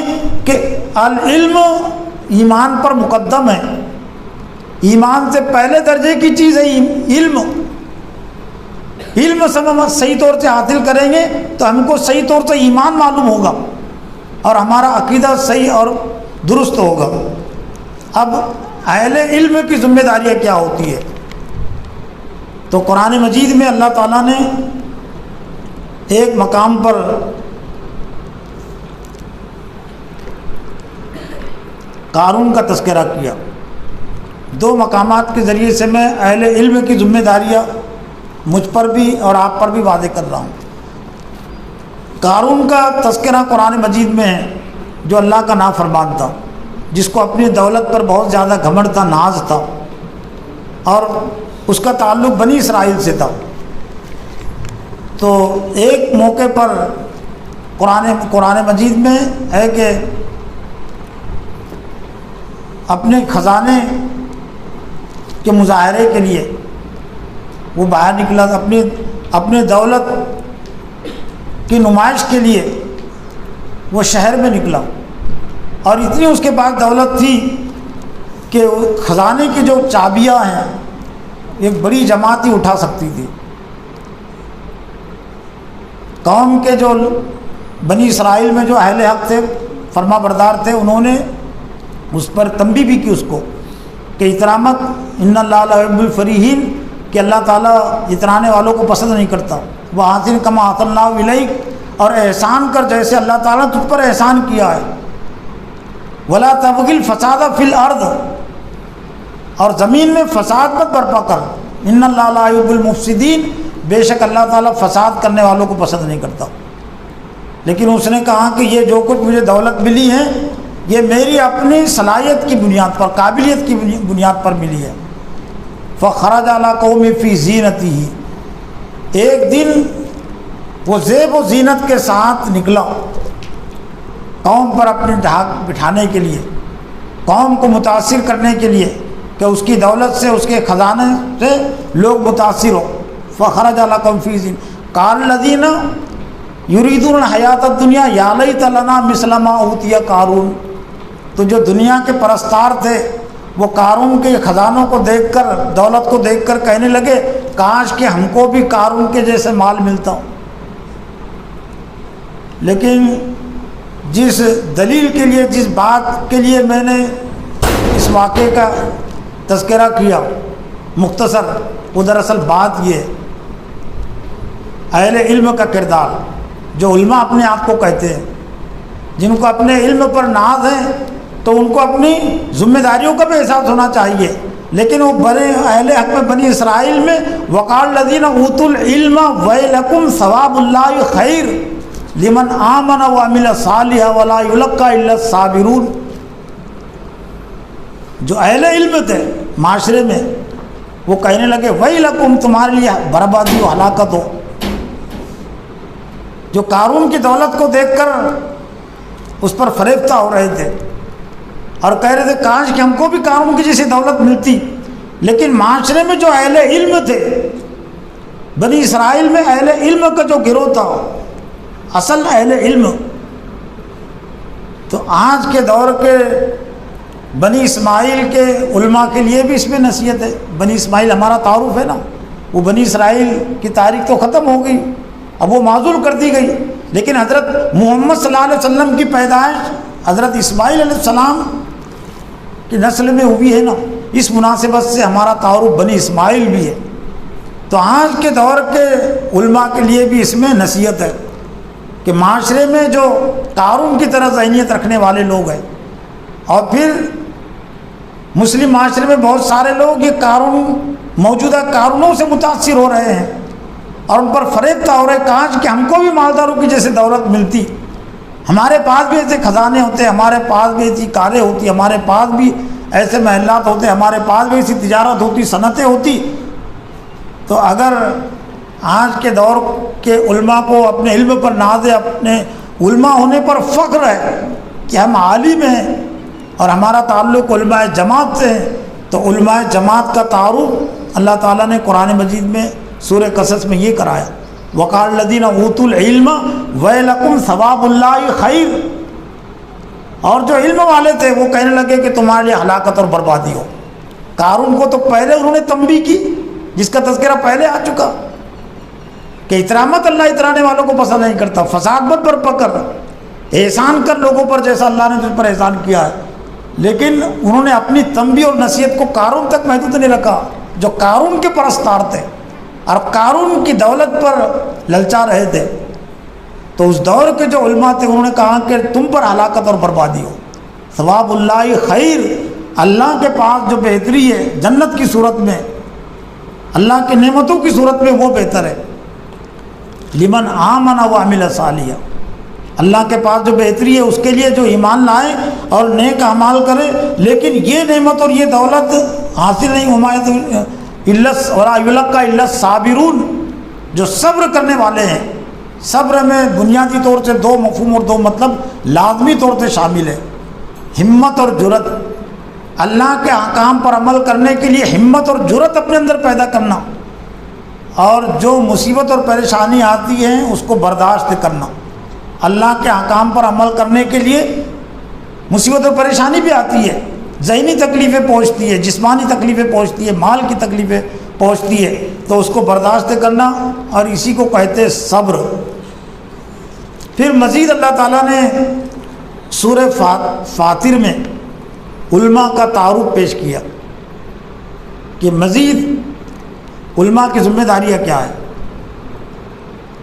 کہ العلم ایمان پر مقدم ہے، ایمان سے پہلے درجے کی چیز ہے علم۔ علم سے ہم صحیح طور سے حاصل کریں گے تو ہم کو صحیح طور سے ایمان معلوم ہوگا اور ہمارا عقیدہ صحیح اور درست ہوگا۔ اب اہل علم کی ذمہ داریاں کیا ہوتی ہے؟ تو قرآن مجید میں اللہ تعالیٰ نے ایک مقام پر قارون کا تذکرہ کیا، دو مقامات کے ذریعے سے میں اہل علم کی ذمہ داریاں مجھ پر بھی اور آپ پر بھی واضح کر رہا ہوں۔ قارون کا تذکرہ قرآن مجید میں ہے، جو اللہ کا نافرمان تھا، جس کو اپنی دولت پر بہت زیادہ گھمنڈ تھا، ناز تھا، اور اس کا تعلق بنی اسرائیل سے تھا۔ تو ایک موقع پر قرآن مجید میں ہے کہ اپنے خزانے کے مظاہرے کے لیے وہ باہر نکلا، اپنے دولت کی نمائش کے لیے وہ شہر میں نکلا، اور اتنی اس کے پاس دولت تھی کہ خزانے کی جو چابیاں ہیں ایک بڑی جماعت ہی اٹھا سکتی تھی۔ قوم کے جو بنی اسرائیل میں جو اہل حق تھے، فرما بردار تھے، انہوں نے اس پر تنبیہ بھی کی اس کو کہ اترامت ان اللہ لا یحب الفریحین، کہ اللہ تعالیٰ اترانے والوں کو پسند نہیں کرتا۔ وہ حسن کما احسن اللہ الیک، اور احسان کر جیسے اللہ تعالیٰ نے تجھ پر احسان کیا ہے۔ ولا تبغی الفساد فی الارض، اور زمین میں فساد مت برپا کر۔ ان اللہ لا یحب المفسدین، بے شک اللہ تعالیٰ فساد کرنے والوں کو پسند نہیں کرتا۔ لیکن اس نے کہا کہ یہ جو کچھ مجھے دولت ملی ہے یہ میری اپنی صلاحیت کی بنیاد پر، قابلیت کی بنیاد پر ملی ہے۔ فخرج علی قوم فی زینتہ، ایک دن وہ زیب و زینت کے ساتھ نکلا قوم پر اپنے ڈھاک بٹھانے کے لیے، قوم کو متاثر کرنے کے لیے کہ اس کی دولت سے، اس کے خزانے سے لوگ متاثر ہو۔ فخرج علی قوم فی زینتہ قال الذین یریدون الحیات الدنیا یا لیت لنا مثل ما اوتی قارون، تو جو دنیا کے پرستار تھے وہ قارون کے خزانوں کو دیکھ کر، دولت کو دیکھ کر کہنے لگے کاش کہ ہم کو بھی قارون کے جیسے مال ملتا ہو۔ لیکن جس دلیل کے لیے، جس بات کے لیے میں نے اس واقعے کا تذکرہ کیا مختصر، وہ دراصل بات یہ ہے اہل علم کا کردار، جو علماء اپنے آپ کو کہتے ہیں، جن کو اپنے علم پر ناز ہے، تو ان کو اپنی ذمہ داریوں کا بھی احساس ہونا چاہیے۔ لیکن وہ بڑے اہل حق میں بنی اسرائیل میں وقال الذین اوتوا العلم ویلکم ثواب اللہ خیر لمن آمن وعمل صالحا ولا یلقى الا الصابرون، جو اہل علم تھے معاشرے میں وہ کہنے لگے ویلکم، تمہارے لیے بربادی و ہلاکت ہو۔ جو قارون کی دولت کو دیکھ کر اس پر فریفتہ ہو رہے تھے اور کہہ رہے تھے کاش کہ ہم کو بھی قارون کی جیسی دولت ملتی، لیکن معاشرے میں جو اہل علم تھے، بنی اسرائیل میں اہل علم کا جو گروہ تھا، اصل اہل علم، تو آج کے دور کے بنی اسماعیل کے علماء کے لیے بھی اس میں نصیحت ہے۔ بنی اسماعیل ہمارا تعارف ہے نا، وہ بنی اسرائیل کی تاریخ تو ختم ہو گئی، اب وہ معزول کر دی گئی، لیکن حضرت محمد صلی اللہ علیہ وسلم کی پیدائش حضرت اسماعیل علیہ السلام کی نسل میں ہوئی ہے نا، اس مناسبت سے ہمارا تعارف بنی اسماعیل بھی ہے۔ تو آج کے دور کے علماء کے لیے بھی اس میں نصیحت ہے کہ معاشرے میں جو قارون کی طرح ذہنیت رکھنے والے لوگ ہیں، اور پھر مسلم معاشرے میں بہت سارے لوگ یہ قارون، موجودہ قارونوں سے متاثر ہو رہے ہیں اور ان پر فریفتہ ہو رہے، کاش کہ ہم کو بھی مالداروں کی جیسے دولت ملتی، ہمارے پاس بھی ایسے خزانے ہوتے، ہمارے پاس بھی ایسی کاریں ہوتی، ہمارے پاس بھی ایسے محلات ہوتے، ہمارے پاس بھی ایسی تجارت ہوتی، صنعتیں ہوتی۔ تو اگر آج کے دور کے علماء کو اپنے علم پر ناز ہے، اپنے علماء ہونے پر فخر ہے کہ ہم عالم ہیں اور ہمارا تعلق علماء جماعت سے ہے، تو علماء جماعت کا تعارف اللہ تعالیٰ نے قرآن مجید میں سورہ قصص میں یہ کرایا، وقال الذین اوتوا العلم ویلکم ثواب اللہ خیر، اور جو علم والے تھے وہ کہنے لگے کہ تمہارے لیے ہلاکت اور بربادی ہو۔ قارون کو تو پہلے انہوں نے تنبیہ کی، جس کا تذکرہ پہلے آ چکا کہ اترامت اللہ اترانے والوں کو پسند نہیں کرتا، فساد مت برپا کر، احسان کر لوگوں پر جیسا اللہ نے تجھ پر احسان کیا ہے۔ لیکن انہوں نے اپنی تنبیہ اور نصیحت کو قارون تک محدود نہیں رکھا، جو قارون کے پرستار تھے اور قارون کی دولت پر للچا رہے تھے، تو اس دور کے جو علماء تھے انہوں نے کہا کہ تم پر ہلاکت اور بربادی ہو، ثواب اللہ خیر، اللہ کے پاس جو بہتری ہے جنت کی صورت میں، اللہ کی نعمتوں کی صورت میں، وہ بہتر ہے۔ لمن آمن وعمل صالحا، اللہ کے پاس جو بہتری ہے اس کے لیے جو ایمان لائے اور نیک اعمال کرے، لیکن یہ نعمت اور یہ دولت حاصل نہیں ولا یلقی الا الصابرون، جو صبر کرنے والے ہیں۔ صبر میں بنیادی طور سے دو مفہوم اور دو مطلب لازمی طور سے شامل ہے، ہمت اور جرت۔ اللہ کے احکام پر عمل کرنے کے لیے ہمت اور جرت اپنے اندر پیدا کرنا، اور جو مصیبت اور پریشانی آتی ہے اس کو برداشت کرنا۔ اللہ کے احکام پر عمل کرنے کے لیے مصیبت اور پریشانی بھی آتی ہے، ذہنی تکلیفیں پہنچتی ہے، جسمانی تکلیفیں پہنچتی ہے، مال کی تکلیفیں پہنچتی ہے، تو اس کو برداشت کرنا، اور اسی کو کہتے ہیں صبر۔ پھر مزید اللہ تعالیٰ نے سورہ فاطر میں علماء کا تعارف پیش کیا کہ مزید علماء کی ذمہ داریاں کیا ہے۔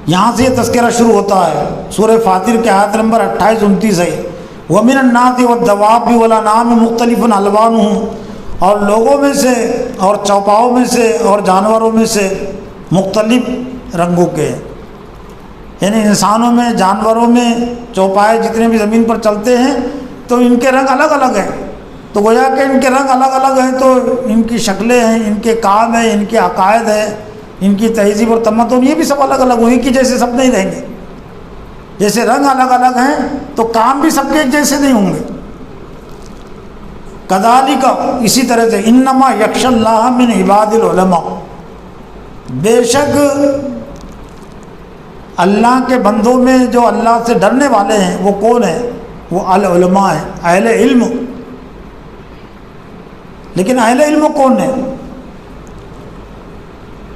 یہاں سے یہ تذکرہ شروع ہوتا ہے سورہ فاطر کے آیت نمبر 28-29 ہے، وَمِنَ النَّاسِ وَالدَّوَابِّ وَالْأَنْعَامِ مُخْتَلِفٌ أَلْوَانُهُ، اور لوگوں میں سے اور چوپاؤں میں سے اور جانوروں میں سے مختلف رنگوں کے ہیں، یعنی انسانوں میں، جانوروں میں، چوپائے جتنے بھی زمین پر چلتے ہیں تو ان کے رنگ الگ الگ ہیں۔ تو گویا کہ ان کے رنگ الگ الگ ہیں تو ان کی شکلیں ہیں، ان کے کام ہیں، ان کے عقائد ہیں، ان کی تہذیب اور تمدن، یہ بھی سب الگ الگ ہوئی کہ جیسے سب نہیں رہیں گے۔ جیسے رنگ الگ الگ ہیں تو کام بھی سب کے ایک جیسے نہیں ہوں گے۔ کذالک، اسی طرح سے، انما یخشی اللہ من عباد العلماء، بے شک اللہ کے بندوں میں جو اللہ سے ڈرنے والے ہیں وہ کون ہیں؟ وہ العلماء ہیں، اہل علم۔ لیکن اہل علم کون ہے؟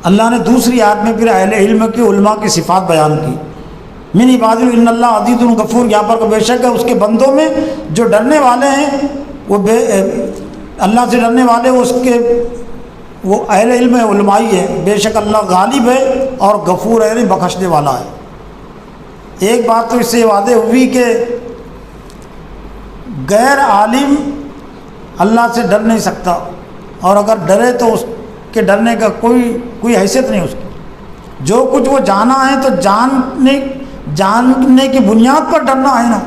اللہ نے دوسری آیت میں پھر اہل علم کی، علماء کی صفات بیان کی۔ من عباد ان اللہ عزیز غفور، یہاں پر بے شک ہے اس کے بندوں میں جو ڈرنے والے ہیں، وہ اللہ سے ڈرنے والے وہ اہل علم ہے، علمائی ہے۔ بے شک اللہ غالب ہے اور غفور ہے، یعنی بخشنے والا ہے۔ ایک بات تو اس سے واضح ہوئی کہ غیر عالم اللہ سے ڈر نہیں سکتا، اور اگر ڈرے تو اس کے ڈرنے کا کوئی حیثیت نہیں اس کی۔ جو کچھ وہ جانا ہے تو جاننے کی بنیاد پر ڈرنا ہے نا،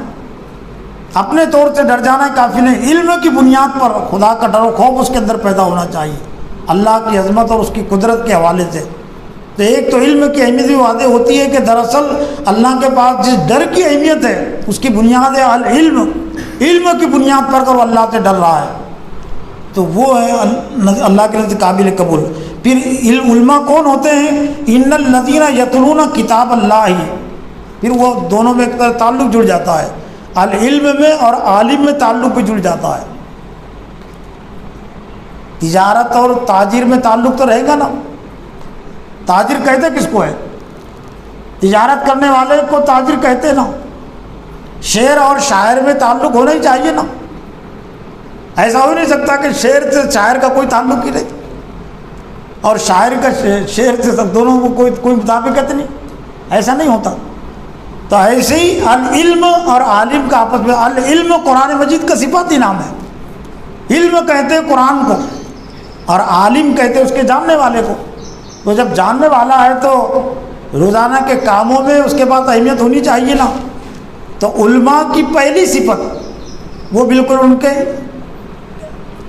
اپنے طور سے ڈر جانا کافی نہیں، علم کی بنیاد پر خدا کا ڈر و خوف اس کے اندر پیدا ہونا چاہیے، اللہ کی عظمت اور اس کی قدرت کے حوالے سے۔ تو ایک تو علم کی اہمیت بھی واضح ہوتی ہے کہ دراصل اللہ کے پاس جس ڈر کی اہمیت ہے اس کی بنیاد ہے العلم، علم کی بنیاد پر اگر وہ اللہ سے ڈر رہا ہے تو وہ ہے اللہ کے نزد قابل قبول۔ پھر علماء کون ہوتے ہیں؟ ان الذین یتلون کتاب اللہ، پھر وہ دونوں میں ایک تعلق جڑ جاتا ہے، العلم میں اور عالم میں تعلق بھی جڑ جاتا ہے۔ تجارت اور تاجر میں تعلق تو رہے گا نا، تاجر کہتے کس کو ہے؟ تجارت کرنے والے کو تاجر کہتے نا۔ شعر اور شاعر میں تعلق ہونا ہی چاہیے نا، ایسا ہو نہیں سکتا کہ شعر سے شاعر کا کوئی تعلق ہی نہیں، اور شاعر کا شعر سے سب دونوں کو کوئی مطابقت نہیں، ایسا نہیں ہوتا۔ تو ایسے ہی العلم اور عالم کا آپس میں، العلم قرآن مجید کا صفاتی نام ہے، علم کہتے ہیں قرآن کو اور عالم کہتے ہیں اس کے جاننے والے کو۔ تو جب جاننے والا ہے تو روزانہ کے کاموں میں اس کے پاس اہمیت ہونی چاہیے نا۔ تو علماء کی پہلی صفت وہ بالکل ان کے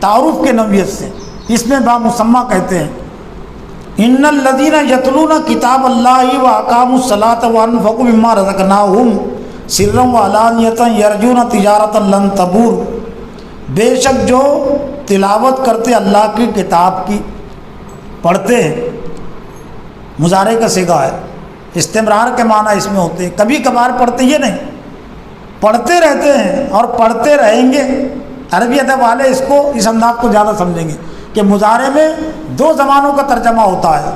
تعارف کے نوعیت سے، اس میں بامسمہ کہتے ہیں ان الذین یتلون کتاب اللہ واقاموا الصلاۃ وانفقوا مما رزقناہم سرا وعلانیۃ یرجون تجارۃ لن تبور، بے شک جو تلاوت کرتے اللہ کی کتاب کی، پڑھتے ہیں، مضارع کا صیغہ ہے، استمرار کے معنی اس میں ہوتے ہیں، کبھی کبھار پڑھتے یہ نہیں، پڑھتے رہتے ہیں اور پڑھتے رہیں گے۔ عربی ادب والے اس انداز کو زیادہ سمجھیں گے کہ مضارع میں دو زمانوں کا ترجمہ ہوتا ہے،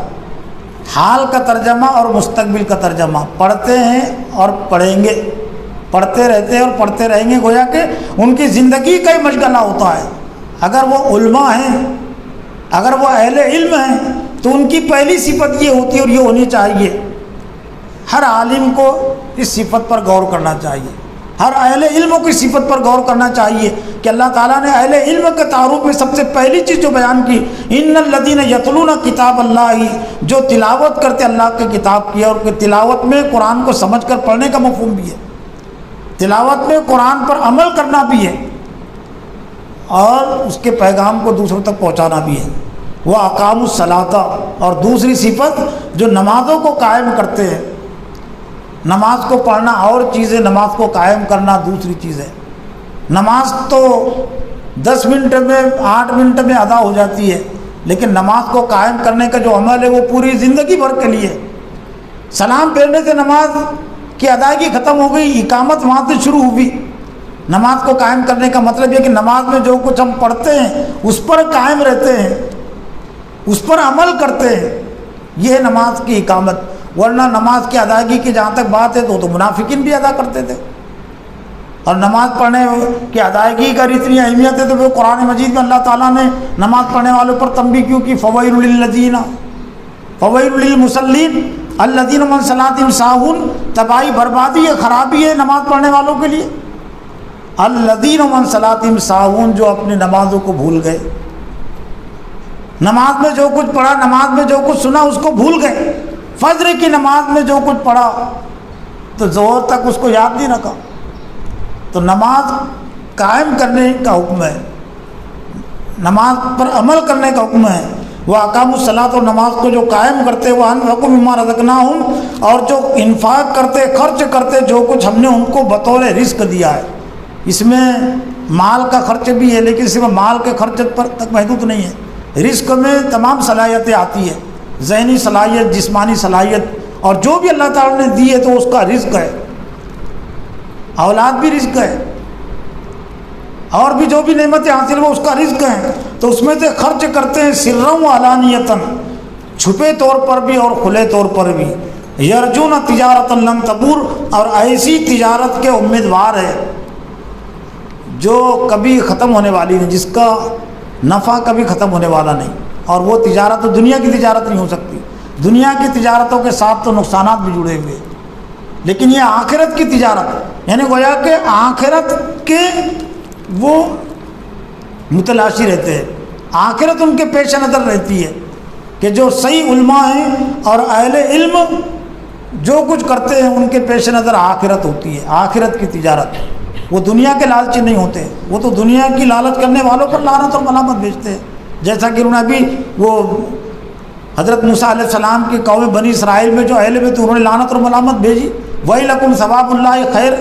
حال کا ترجمہ اور مستقبل کا ترجمہ۔ پڑھتے ہیں اور پڑھیں گے، پڑھتے رہتے ہیں اور پڑھتے رہیں گے، گویا کہ ان کی زندگی کا ہی مشغلہ ہوتا ہے۔ اگر وہ علماء ہیں، اگر وہ اہل علم ہیں تو ان کی پہلی صفت یہ ہوتی ہے اور یہ ہونی چاہیے، ہر عالم کو اس صفت پر غور کرنا چاہیے ہر اہل علم کی صفت پر غور کرنا چاہیے کہ اللہ تعالیٰ نے اہل علم کے تعارف میں سب سے پہلی چیز جو بیان کی، ان الذین یتلون کتاب اللہ، جو تلاوت کرتے اللہ کے کتاب کی، اور تلاوت میں قرآن کو سمجھ کر پڑھنے کا مفہوم بھی ہے، تلاوت میں قرآن پر عمل کرنا بھی ہے، اور اس کے پیغام کو دوسروں تک پہنچانا بھی ہے۔ وہ اقاموا الصلاۃ، اور دوسری صفت جو نمازوں کو قائم کرتے ہیں، نماز کو پڑھنا اور چیز ہے، نماز کو قائم کرنا دوسری چیز ہے۔ نماز تو 10 منٹ میں 8 منٹ میں ادا ہو جاتی ہے، لیکن نماز کو قائم کرنے کا جو عمل ہے وہ پوری زندگی بھر کے لیے۔ سلام پھیرنے سے نماز کی ادائیگی ختم ہو گئی، اقامت وہاں سے شروع ہوئی۔ نماز کو قائم کرنے کا مطلب یہ کہ نماز میں جو کچھ ہم پڑھتے ہیں اس پر قائم رہتے ہیں، اس پر عمل کرتے ہیں، یہ ہے نماز کی اقامت۔ ورنہ نماز کی ادائیگی کی جہاں تک بات ہے تو منافقین بھی ادا کرتے تھے، اور نماز پڑھنے کی ادائیگی کا اتنی اہمیت ہے تو وہ قرآن مجید میں اللہ تعالیٰ نے نماز پڑھنے والوں پر تنبیہ کیوں کی، فویل للذین فویل للمصلین الذین هم عن صلاتهم ساہون، تباہی بربادی ہے، خرابی ہے نماز پڑھنے والوں کے لیے۔ الذین هم عن صلاتهم ساہون، جو اپنی نمازوں کو بھول گئے، نماز میں جو کچھ پڑھا، نماز میں جو کچھ سنا اس کو بھول گئے۔ فجر کی نماز میں جو کچھ پڑھا تو ظہر تک اس کو یاد نہیں رکھا۔ تو نماز قائم کرنے کا حکم ہے، نماز پر عمل کرنے کا حکم ہے۔ وہ اقاموا الصلاۃ، اور نماز کو جو قائم کرتے، وہ انفقوا مما رزقناہم، اور جو انفاق کرتے، خرچ کرتے جو کچھ ہم نے ان کو بطور رزق دیا ہے۔ اس میں مال کا خرچ بھی ہے، لیکن صرف مال کے خرچ پر تک محدود نہیں ہے، رزق میں تمام صلاحیتیں آتی ہیں، ذہنی صلاحیت، جسمانی صلاحیت، اور جو بھی اللہ تعالیٰ نے دی ہے تو اس کا رزق ہے۔ اولاد بھی رزق ہے، اور بھی جو بھی نعمتیں حاصل وہ اس کا رزق ہیں، تو اس میں سے خرچ کرتے ہیں سرًا و علانیۃً، چھپے طور پر بھی اور کھلے طور پر بھی۔ یرجون تجارۃ لن تبور، اور ایسی تجارت کے امیدوار ہے جو کبھی ختم ہونے والی نہیں، جس کا نفع کبھی ختم ہونے والا نہیں۔ اور وہ تجارت تو دنیا کی تجارت نہیں ہو سکتی، دنیا کی تجارتوں کے ساتھ تو نقصانات بھی جڑے ہوئے، لیکن یہ آخرت کی تجارت، یعنی گویا کہ آخرت کے وہ متلاشی رہتے ہیں، آخرت ان کے پیش نظر رہتی ہے کہ جو صحیح علماء ہیں اور اہل علم جو کچھ کرتے ہیں ان کے پیش نظر آخرت ہوتی ہے، آخرت کی تجارت۔ وہ دنیا کے لالچی نہیں ہوتے، وہ تو دنیا کی لالچ کرنے والوں پر لعنت اور ملامت بھیجتے ہیں، جیسا کہ انہوں نے ابھی وہ حضرت موسیٰ علیہ السلام کی قوم بنی اسرائیل میں جو اہل بیت انہوں نے لعنت اور ملامت بھیجی، وَيْلَكُمْ ثواب اللہ خیر،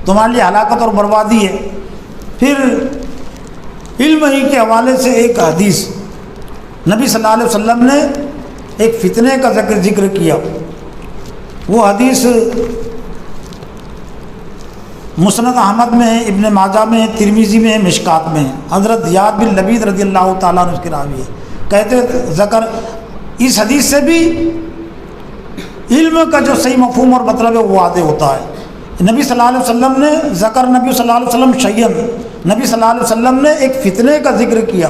تمہارے لیے ہلاکت اور بربادی ہے۔ پھر علم ہی کے حوالے سے ایک حدیث، نبی صلی اللہ علیہ وسلم نے ایک فتنے کا ذکر کیا، وہ حدیث مسند احمد میں ہے، ابن ماجہ میں ہے، ترمذی میں ہے، مشکات میں ہے۔ حضرت زیاد بن لبید رضی اللہ تعالیٰ عنہ اس کے راوی ہے، کہتے ذکر اس حدیث سے بھی علم کا جو صحیح مفہوم اور مطلب ہے وہ واضح ہوتا ہے۔ نبی صلی اللہ علیہ وسلم نے ذکر نبی صلی اللہ علیہ وسلم شیئن، نبی صلی اللہ علیہ وسلم نے ایک فتنے کا ذکر کیا،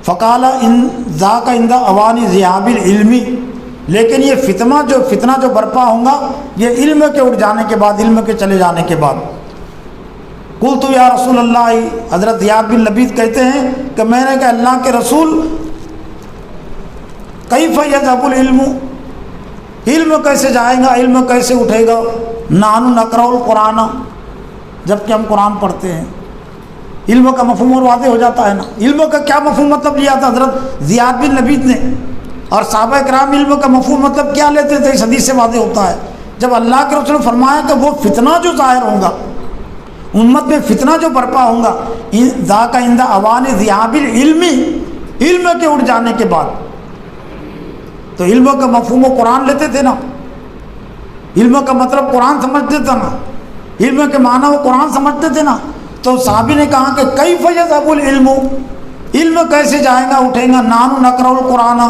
فقال ان ذاک عند اوانی ذهاب العلم، لیکن یہ فتنہ جو برپا ہوگا یہ علم کے اٹھ جانے کے بعد، علم کے چلے جانے کے بعد۔ قلت یا رسول اللہ، حضرت زیاد بن لبید کہتے ہیں کہ میں نے کہا اللہ کے رسول، کیف یذهب العلم، علم کیسے جائے گا، علم کیسے اٹھے گا؟ نحن نقرأ القرآن، جب کہ ہم قرآن پڑھتے ہیں۔ علم کا مفہوم اور واضح ہو جاتا ہے نا، علم کا کیا مفہوم مطلب لیا تھا حضرت زیاد بن لبید نے، اور صحابہ کرام علم کا مفہوم مطلب کیا لیتے تھے، اس حدیث سے واضح ہوتا ہے۔ جب اللہ کے رسول نے فرمایا کہ وہ فتنہ جو ظاہر ہوگا، امت میں فتنہ جو برپا ہوگا، ذاک عند اوانی ذهاب العلم، علم کے اٹھ جانے کے بعد، تو علم کا مفہوم و قرآن لیتے تھے نا، علم کا مطلب قرآن سمجھتے تھے نا، علم کے معنی وہ قرآن سمجھتے تھے نا۔ تو صحابی نے کہا کہ کیف یذهب العلم، علم کیسے جائے گا، اٹھے گا؟ نحن نقرأ القرآن،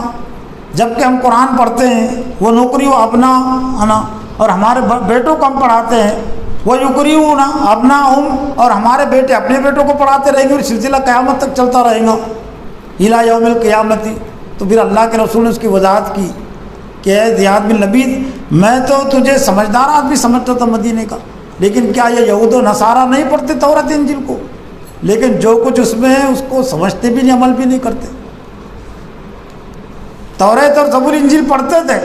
جب کہ ہم قرآن پڑھتے ہیں، وہ نقرئ ابناءنا، اور ہمارے بیٹوں کو ہم پڑھاتے ہیں، وہ یقرئون ابناءہم، اور ہمارے بیٹے اپنے بیٹوں کو پڑھاتے رہیں گے، اور سلسلہ قیامت تک چلتا رہے گا، الی یوم القیامت۔ تو پھر اللہ کے رسول نے اس کی وضاحت کی کہ اے زیاد بن لبید، میں تو تجھے سمجھدار آدمی سمجھتا تھا مدینے کا، لیکن کیا یہ یہود و نصارہ نہیں پڑھتے تورات انجیل کو؟ لیکن جو کچھ اس میں ہے اس کو سمجھتے بھی نہیں، عمل بھی نہیں کرتے۔ تورات اور زبور انجیل پڑھتے تھے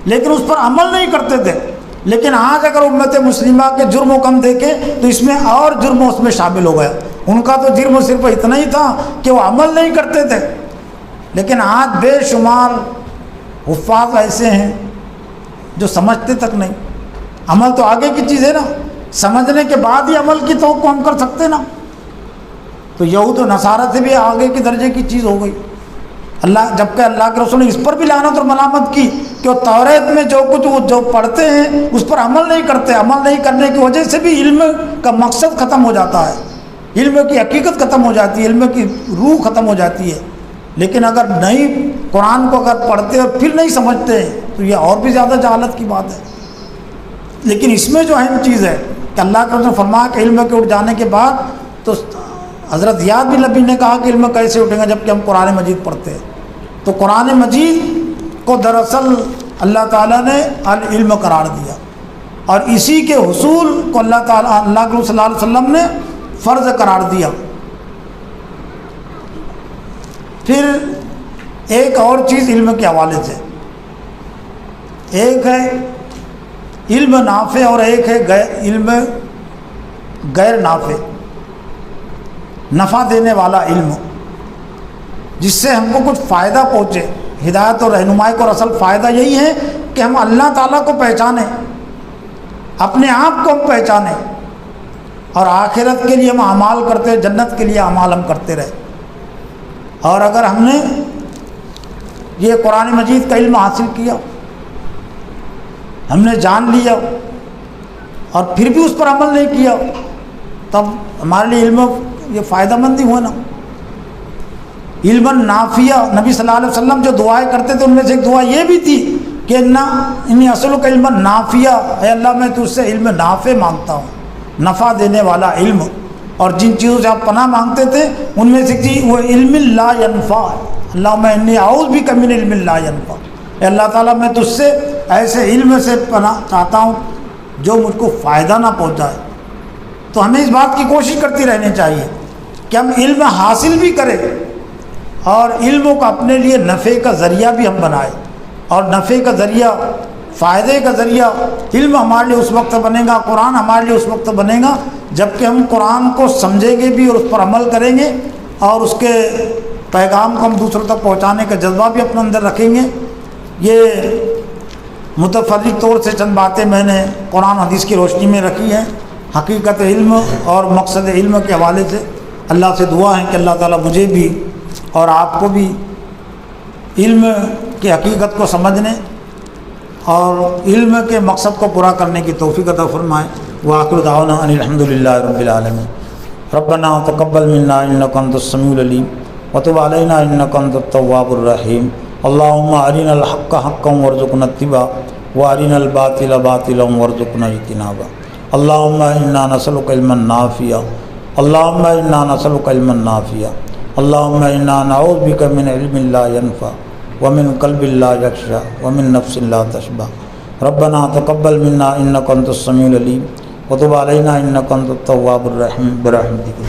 لیکن اس پر عمل نہیں کرتے تھے۔ لیکن آج اگر امت مسلمہ کے جرم و کم دیکھیں تو اس میں اور جرم اس میں شامل ہو گیا۔ ان کا تو جرم صرف اتنا ہی تھا کہ وہ عمل نہیں کرتے تھے، لیکن آج بے شمار حفاظ ایسے ہیں جو سمجھتے تک نہیں۔ عمل تو آگے کی چیز ہے نا، سمجھنے کے بعد ہی عمل کی توقع ہم کر سکتے نا۔ تو یہود و نصارہ سے بھی آگے کی درجے کی چیز ہو گئی۔ جبکہ اللہ کے رسول نے اس پر بھی لعنت اور ملامت کی کہ وہ تورات میں جو کچھ وہ جو پڑھتے ہیں اس پر عمل نہیں کرتے۔ عمل نہیں کرنے کی وجہ سے بھی علم کا مقصد ختم ہو جاتا ہے، علم کی حقیقت ختم ہو جاتی ہے، علم کی روح ختم ہو جاتی ہے۔ لیکن اگر نہیں قرآن کو اگر پڑھتے اور پھر نہیں سمجھتے تو یہ اور بھی زیادہ جہالت کی بات ہے۔ لیکن اس میں جو اہم چیز ہے کہ اللہ کے رسول نے فرمایا کہ علم کے اٹھ جانے کے بعد، تو حضرت زیاد بن لبید نے کہا کہ علم کیسے اٹھے گا جبکہ ہم قرآن مجید پڑھتے ہیں؟ تو قرآن مجید کو دراصل اللہ تعالیٰ نے العلم قرار دیا، اور اسی کے حصول کو اللہ تعالیٰ اللہ کے رسول صلی اللہ علیہ وسلم نے فرض قرار دیا۔ پھر ایک اور چیز علم کے حوالے سے، ایک ہے علم نافع اور ایک ہے علم غیر نافع، نفع دینے والا علم جس سے ہم کو کچھ فائدہ پہنچے۔ ہدایت اور رہنمائی کو اصل فائدہ یہی ہے کہ ہم اللہ تعالیٰ کو پہچانیں، اپنے آپ کو ہم پہچانیں، اور آخرت کے لیے ہم اعمال کرتے، جنت کے لیے اعمال ہم کرتے رہے۔ اور اگر ہم نے یہ قرآن مجید کا علم حاصل کیا، ہم نے جان لیا اور پھر بھی اس پر عمل نہیں کیا، تب ہمارے لیے علم یہ فائدہ مند ہی ہوا نا۔ علم نافیہ، نبی صلی اللہ علیہ وسلم جو دعائیں کرتے تھے ان میں سے ایک دعا یہ بھی تھی کہ انی اسألک علم نافیہ، اے اللہ میں تجھ سے علم نافع مانگتا ہوں، نفع دینے والا علم۔ اور جن چیزوں سے آپ پناہ مانگتے تھے ان میں سے تھی وہ علم لا ینفع، اللہم انی اعوذ بک من علم لا ینفع، اے اللہ تعالیٰ میں تجھ سے ایسے علم سے پناہ چاہتا ہوں جو مجھ کو فائدہ نہ پہنچائے۔ تو ہمیں اس بات کی کوشش کرتی رہنی چاہیے کہ ہم علم حاصل بھی کریں اور علم کو اپنے لیے نفع کا ذریعہ بھی ہم بنائیں، اور نفع کا ذریعہ، فائدے کا ذریعہ علم ہمارے لیے اس وقت بنے گا، قرآن ہمارے لیے اس وقت بنے گا جب کہ ہم قرآن کو سمجھیں گے بھی اور اس پر عمل کریں گے، اور اس کے پیغام کو ہم دوسروں تک پہنچانے کا جذبہ بھی اپنے اندر رکھیں گے۔ یہ متفرق طور سے چند باتیں میں نے قرآن حدیث کی روشنی میں رکھی ہیں، حقیقت علم اور مقصد علم کے حوالے سے۔ اللہ سے دعا ہے کہ اللہ تعالیٰ مجھے بھی اور آپ کو بھی علم کی حقیقت کو سمجھنے اور علم کے مقصد کو پورا کرنے کی توفیق عطا فرمائے۔ وآخر دعوانا ان الحمد للہ رب العالمین۔ ربنا تقبل منا انک انت السمیع العلیم وتب علینا انک انت التواب الرحیم۔ اللہم ارنا الحق حقا وارزقنا اتباعہ وارنا الباطل باطلا وارزقنا اجتنابہ۔ اللہم انا نسألک علما نافعا، اللہم انا نسألک علما نافعا، اللہم انا نعوذ بک من علم لا ینفع ومن قلب لا یخشع ومن نفس لا تشبع۔ ربنا تقبل منا انک انت السمیع العلیم وتب علینا انک انت التواب الرحیم برحمتک۔